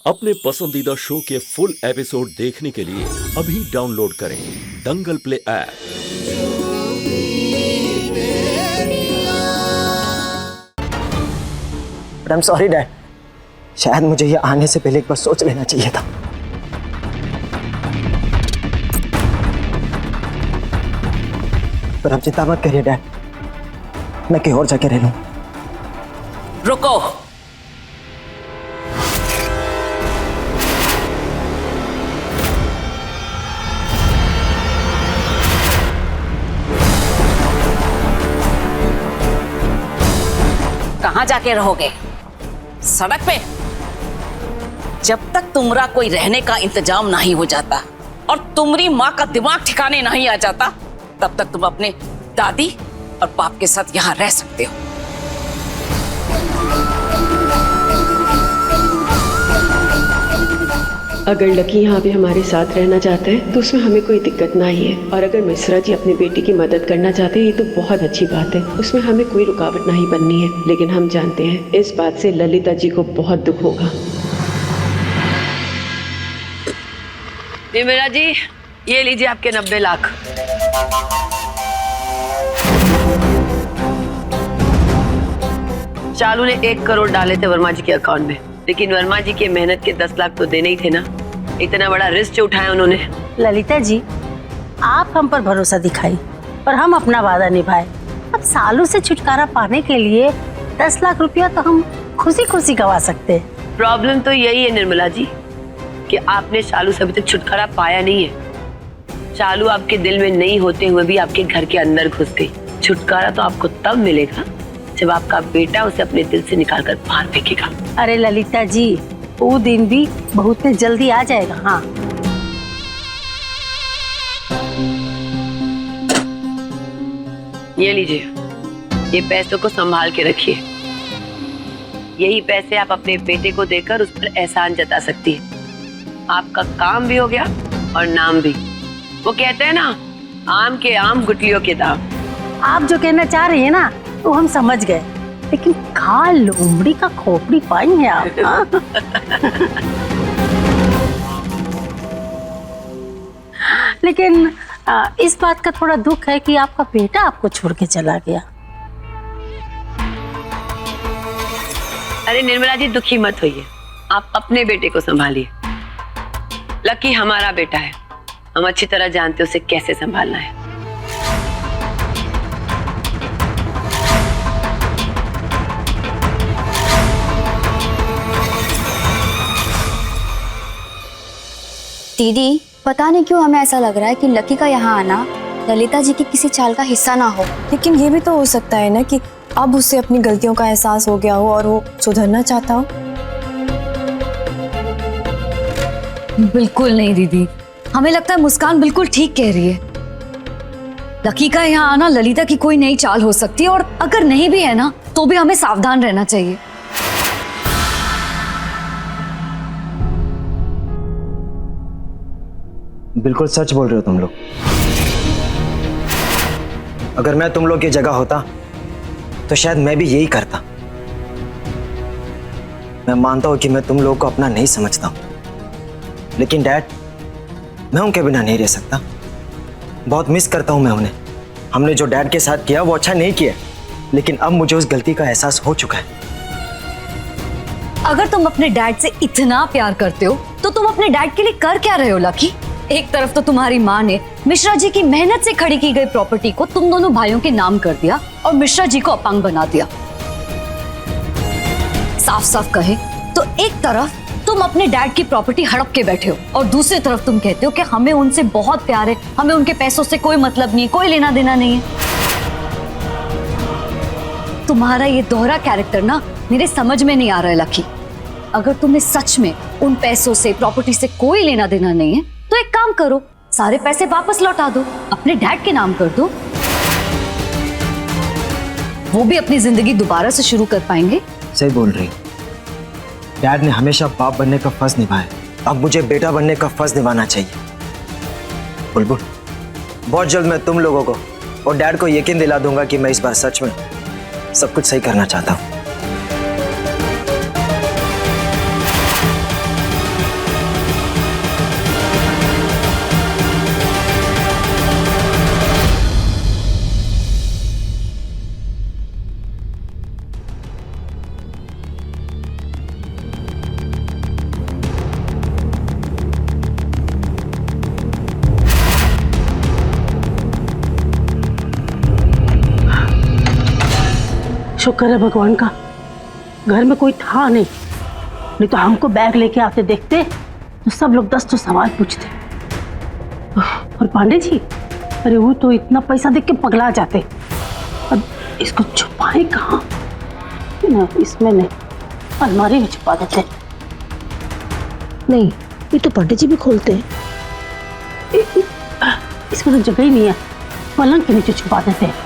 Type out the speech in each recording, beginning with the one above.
अपने पसंदीदा शो के फुल एपिसोड देखने के लिए अभी डाउनलोड करें Dangal play app. I'm sorry dad, शायद मुझे ये आने से पहले एक बार सोच लेना चाहिए था। पर अब चिंता मत करिए डैड, मैं कहीं और जाके रह लूं। रुको, कहाँ जाके रहोगे? सड़क पे? जब तक तुम्हारा कोई रहने का इंतजाम नहीं हो जाता और तुम्हारी माँ का दिमाग ठिकाने नहीं आ जाता, तब तक तुम अपने दादी और बाप के साथ यहाँ रह सकते हो। अगर लकी यहाँ पे हमारे साथ रहना चाहता है तो उसमें हमें कोई दिक्कत नहीं है, और अगर मिश्रा जी अपनी बेटी की मदद करना चाहते हैं ये तो बहुत अच्छी बात है, उसमें हमें कोई रुकावट नहीं बननी है। लेकिन हम जानते हैं इस बात से ललिता जी को बहुत दुख होगा। निर्मला जी, ये लीजिए आपके 90 लाख। शालू ने 1 करोड़ डाले थे वर्मा जी के अकाउंट में, लेकिन वर्मा जी की मेहनत के 10 लाख तो देने ही थे ना। इतना बड़ा रिस्क जो उठाया उन्होंने। ललिता जी, आप हम पर भरोसा दिखाई पर हम अपना वादा निभाए। अब सालू से छुटकारा पाने के लिए 10 लाख रुपया तो हम खुशी खुशी गवा सकते हैं। प्रॉब्लम तो यही है निर्मला जी कि आपने शालू से अभी तक छुटकारा पाया नहीं है। शालू आपके दिल में नहीं होते हुए भी आपके घर के अंदर घुस गई। छुटकारा तो आपको तब मिलेगा जब आपका बेटा उसे अपने दिल से निकालकर बाहर फेंकेगा। अरे ललिता जी, वो दिन भी बहुत जल्दी आ जाएगा। हाँ, ये लीजिए, ये पैसों को संभाल के रखिए। यही पैसे आप अपने बेटे को देकर उस पर एहसान जता सकती है। आपका काम भी हो गया और नाम भी। वो कहते हैं ना, आम के आम गुठलियों के दाम। आप जो कहना चाह रही है ना वो हम समझ गए, लेकिन खा लोमड़ी का खोपड़ी पाई है आप। हाँ? लेकिन इस बात का थोड़ा दुख है कि आपका बेटा आपको छोड़ के चला गया। अरे निर्मला जी, दुखी मत होइए, आप अपने बेटे को संभालिए। लकी हमारा बेटा है, हम अच्छी तरह जानते हैं उसे कैसे संभालना है। दीदी, पता नहीं क्यों हमें ऐसा लग रहा है कि लकी का यहाँ आना ललिता जी की किसी चाल का हिस्सा ना हो। लेकिन ये भी तो हो सकता है ना कि अब उसे अपनी गलतियों का एहसास हो गया हो और वो सुधरना चाहता हो। बिल्कुल नहीं दीदी, हमें लगता है मुस्कान बिल्कुल ठीक कह रही है। लकी का यहाँ आना ललिता की कोई नई चाल हो सकती है, और अगर नहीं भी है ना तो भी हमें सावधान रहना चाहिए। बिल्कुल सच बोल रहे हो तुम लोग। अगर मैं तुम लोग की जगह होता तो शायद मैं भी यही करता। मैं मानता हूं कि मैं तुम लोगों को अपना नहीं समझता हूं, लेकिन डैड, मैं उनके बिना नहीं रह सकता। बहुत मिस करता हूं मैं उन्हें। हमने जो डैड के साथ किया वो अच्छा नहीं किया, लेकिन अब मुझे उस गलती का एहसास हो चुका है। अगर तुम अपने डैड से इतना प्यार करते हो तो तुम अपने डैड के लिए कर क्या रहे हो लकी? एक तरफ तो तुम्हारी माँ ने मिश्रा जी की मेहनत से खड़ी की गई प्रॉपर्टी को तुम दोनों भाइयों के नाम कर दिया और मिश्रा जी को अपंग बना दिया। साफ साफ कहे तो एक तरफ तुम अपने डैड की प्रॉपर्टी हड़प के बैठे हो और दूसरी तरफ तुम कहते हो कि हमें उनसे बहुत प्यार है, हमें उनके पैसों से कोई मतलब नहीं, कोई लेना देना नहीं है। तुम्हारा ये दोहरा कैरेक्टर ना मेरे समझ में नहीं आ रहा है लकी। अगर तुम्हें सच में उन पैसों से, प्रॉपर्टी से कोई लेना देना नहीं है तो एक काम करो, सारे पैसे वापस लौटा दो, अपने डैड के नाम कर दो। वो भी अपनी जिंदगी दोबारा से शुरू कर पाएंगे। सही बोल रही। डैड ने हमेशा बाप बनने का फर्ज निभाया, अब मुझे बेटा बनने का फर्ज निभाना चाहिए। बुलबुल, बहुत जल्द मैं तुम लोगों को और डैड को यकीन दिला दूंगा कि मैं इस बार सच में सब कुछ सही करना चाहता हूँ। शुक्र है भगवान का, घर में कोई था नहीं तो हमको बैग लेके आते देखते तो सब लोग 10 तो सवाल पूछते। और पांडे जी, अरे वो तो इतना पैसा देख के पगला जाते। अब इसको छुपाए कहाँ? ना, इसमें नहीं, अलमारी में छुपा देते। नहीं, ये तो पांडे जी भी खोलते हैं। इसमें तो जगह ही नहीं है, पलंग के नीचे छुपा देते हैं।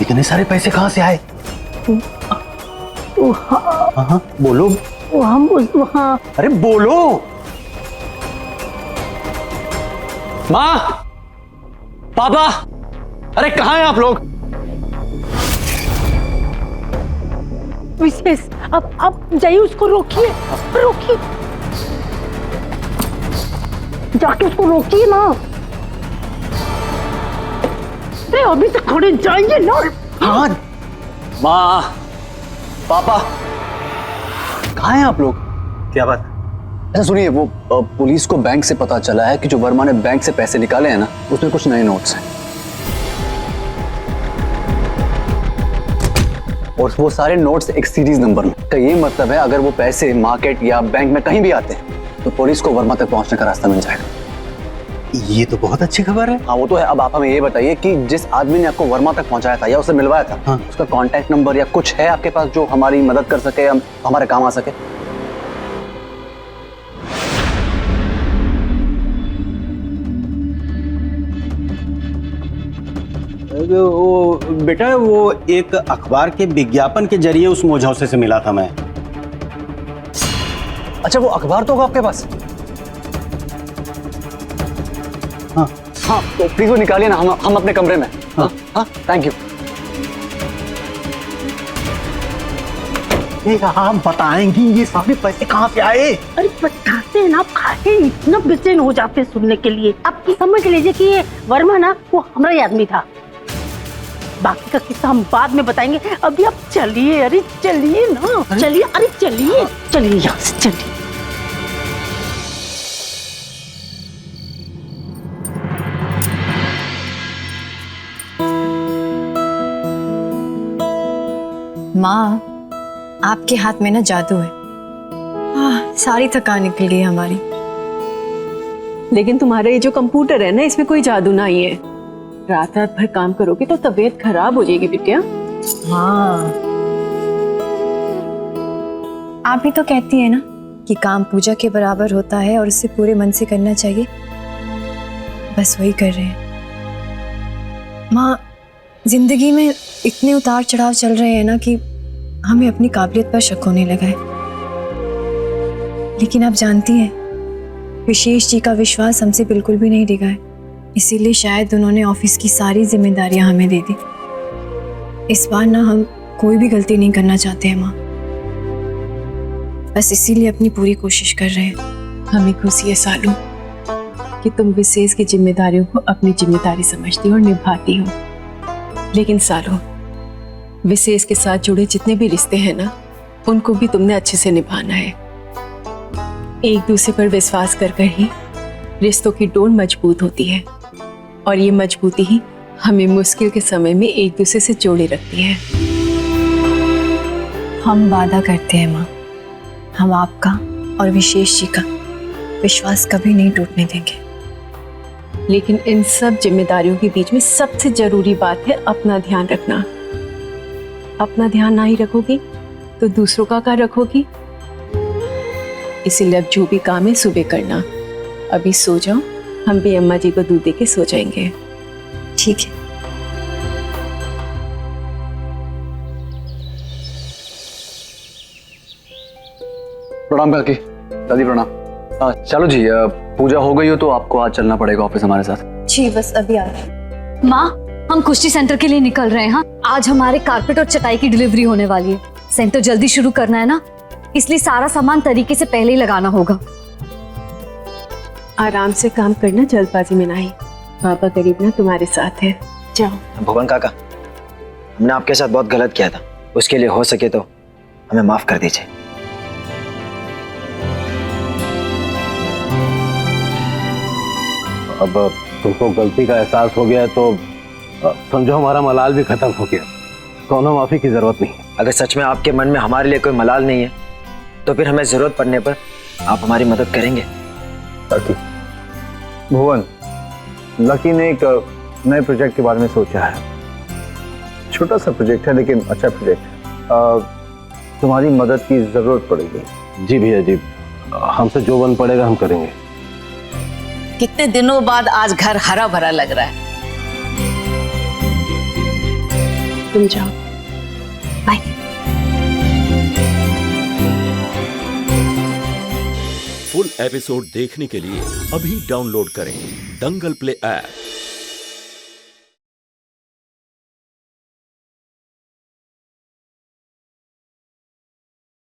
इतने सारे पैसे कहाँ से आए? हाँ, बोलो। हाँ। अरे बोलो। माँ, पापा, अरे कहाँ हैं आप लोग? विशेष, अब जाइए, उसको रोकिए, रोकिए, जाके उसको रोकिए ना। अरे अभी तो खड़े जाइए ना। हाँ, माँ, पापा, कहाँ हैं आप लोग? क्या बात? अच्छा सुनिए, वो पुलिस को बैंक से पता चला है कि जो वर्मा ने बैंक से पैसे निकाले हैं ना, उसमें कुछ नए नोट्स हैं। और वो सारे नोट्स एक सीरीज नंबर में। तो ये मतलब है अगर वो पैसे मार्केट या बैंक में कहीं भी आते हैं तो पुलिस को वर्मा तक पहुंचने का रास्ता मिल जाएगा। ये तो बहुत अच्छी खबर है। हाँ वो तो है। अब आप हमें ये बताइए कि जिस आदमी ने आपको वर्मा तक पहुंचाया था या उसे मिलवाया था, हाँ, उसका कांटेक्ट नंबर या कुछ है आपके पास जो हमारी मदद कर सके, हम हमारे काम आ सके? वो बेटा, वो एक अखबार के विज्ञापन के जरिए उस मोझौसे से मिला था मैं। अच्छा, वो अखबार तो होगा आपके पास? हाँ हाँ, तो प्लीज वो निकालिए ना, हम अपने कमरे में। हाँ हाँ, थैंक यू। आप बताएंगी ये सारे पैसे कहाँ से आए? अरे बताते हैं ना, आप खाते इतना बेचैन हो जाते सुनने के लिए। आप समझ लीजिए कि ये वर्मा ना वो हमारा ही आदमी था। बाकी का किस्सा हम बाद में बताएंगे, अभी आप चलिए। अरे चलिए ना, चलिए, अरे चलिए, चलिए यहाँ से, चलिए। माँ, आपके हाथ में ना जादू है। सारी थकान निकल गई हमारी। लेकिन तुम्हारा ये जो कंप्यूटर है ना, इसमें कोई जादू नहीं है। रात रात भर काम करोगे तो तबीयत खराब हो जाएगी बिटिया। हाँ, आप भी तो कहती है ना कि काम पूजा के बराबर होता है और उसे पूरे मन से करना चाहिए। बस वही कर रहे हैं माँ। जिंदगी में इतने उतार चढ़ाव चल रहे हैं ना कि हमें अपनी काबिलियत पर शक होने लगा है। लेकिन आप जानती हैं, विशेष जी का विश्वास हमसे बिल्कुल भी नहीं डिगा है। इसीलिए शायद उन्होंने ऑफिस की सारी जिम्मेदारियां हमें दे दी। इस बार ना हम कोई भी गलती नहीं करना चाहते हैं माँ। बस इसीलिए अपनी पूरी कोशिश कर रहे हैं। हमें खुशी है सालू कि तुम विशेष की जिम्मेदारियों को अपनी जिम्मेदारी समझती हो और निभाती हो। लेकिन सालू, विशेष के साथ जुड़े जितने भी रिश्ते हैं ना, उनको भी तुमने अच्छे से निभाना है। एक दूसरे पर विश्वास कर कर ही रिश्तों की डोर मजबूत होती है और ये मजबूती ही हमें मुश्किल के समय में एक दूसरे से जोड़े रखती है। हम वादा करते हैं माँ, हम आपका और विशेष जी का विश्वास कभी नहीं टूटने देंगे। लेकिन इन सब जिम्मेदारियों के बीच में सबसे जरूरी बात है अपना ध्यान रखना। अपना ध्यान ना ही रखोगी तो दूसरों का क्या रखोगी? इसीलिए अब जो भी काम है सुबह करना। अभी सो जाओ, हम भी अम्मा जी को दूध दे के सो जाएंगे। ठीक है। प्रणाम काकी, दादी प्रणाम। चलो जी, पूजा हो गई हो तो आपको आज चलना पड़ेगा ऑफिस हमारे साथ। जी बस अभी आ रहे। माँ, हम कुश्ती सेंटर के लिए निकल रहे हैं। हाँ, आज हमारे कारपेट और चटाई की डिलीवरी होने वाली है। सेंटर जल्दी शुरू करना है ना, इसलिए सारा सामान तरीके से पहले ही लगाना होगा। आराम से काम करना, जल्दबाजी में नहीं। पापा गरीब ना तुम्हारे साथ है, जाओ। भुवन काका, हमने आपके साथ बहुत गलत किया था, उसके लिए हो सके तो हमें माफ कर दीजिए। अब तुमको गलती का एहसास हो गया है तो समझो हमारा मलाल भी खत्म हो गया, कोनो माफी की जरूरत नहीं। अगर सच में आपके मन में हमारे लिए कोई मलाल नहीं है तो फिर हमें जरूरत पड़ने पर आप हमारी मदद करेंगे। भुवन, लकी ने एक नए प्रोजेक्ट के बारे में सोचा है। छोटा सा प्रोजेक्ट है लेकिन अच्छा प्रोजेक्ट है। तुम्हारी मदद की जरूरत पड़ेगी। जी भैया जी, हमसे जो बन पड़ेगा हम करेंगे। कितने दिनों बाद आज घर हरा भरा लग रहा है। तुम जाओ, बाय। फुल एपिसोड देखने के लिए अभी डाउनलोड करें दंगल प्ले ऐप।